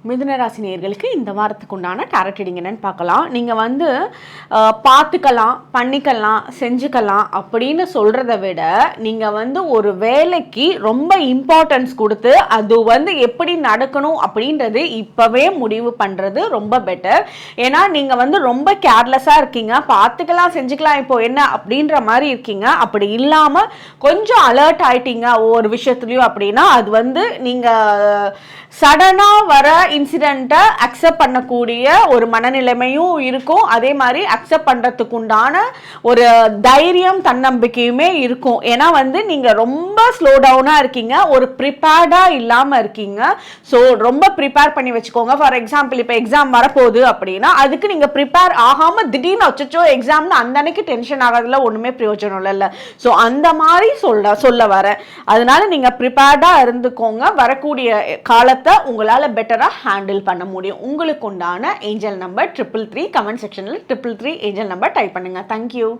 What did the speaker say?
மிதுன ராசி நேயர்களுக்கு இந்த வாரத்துக்கு உண்டான டாரட் ரீடிங் என்னன்னு பார்க்கலாம். நீங்கள் வந்து பார்த்துக்கலாம், பண்ணிக்கலாம், செஞ்சுக்கலாம் அப்படின்னு சொல்கிறத விட நீங்கள் வந்து ஒரு வேலைக்கு ரொம்ப இம்பார்ட்டன்ஸ் கொடுத்து அது வந்து எப்படி நடக்கணும் அப்படின்றது இப்போவே முடிவு பண்ணுறது ரொம்ப பெட்டர். ஏன்னா நீங்கள் வந்து ரொம்ப கேர்லெஸ்ஸாக இருக்கீங்க, பார்த்துக்கலாம் செஞ்சுக்கலாம் இப்போ என்ன அப்படின்ற மாதிரி இருக்கீங்க. அப்படி இல்லாமல் கொஞ்சம் அலர்ட் ஆயிட்டீங்க ஒவ்வொரு விஷயத்துலையும் அப்படின்னா அது வந்து நீங்கள் சடனாக வர இன்சிடெண்ட்டை அக்செப்ட் பண்ணக்கூடிய ஒரு மனநிலைமையும் இருக்கும். அதே மாதிரி அக்செப்ட் பண்ணுறதுக்கு உண்டான ஒரு தைரியம் தன்னம்பிக்கையுமே இருக்கும். ஏன்னா வந்து நீங்கள் ரொம்ப ஸ்லோ டவுனாக இருக்கீங்க, ஒரு ப்ரிப்பேர்டாக இல்லாமல் இருக்கீங்க. ஸோ ரொம்ப ப்ரிப்பேர் பண்ணி வச்சுக்கோங்க. ஃபார் எக்ஸாம்பிள் இப்போ எக்ஸாம் வரப்போகுது அப்படின்னா அதுக்கு நீங்கள் ப்ரிப்பேர் ஆகாமல் திடீர்னு வச்சோ எக்ஸாம்னு அந்த அன்னைக்கு டென்ஷன் ஆகிறதுல ஒன்றுமே பிரயோஜனம் இல்லை. ஸோ அந்த மாதிரி சொல்ல வரேன். அதனால நீங்கள் ப்ரிப்பேர்டாக இருந்துக்கோங்க. வரக்கூடிய காலத்தை உங்களால் பெட்டராக ஹேண்டில் பண்ண முடியும். உங்களுக்கு உண்டான ஏஞ்சல் நம்பர் 333. கமெண்ட் செக்ஷனில் 333 ஏஞ்சல் நம்பர் டைப் பண்ணுங்க. தேங்க்யூ.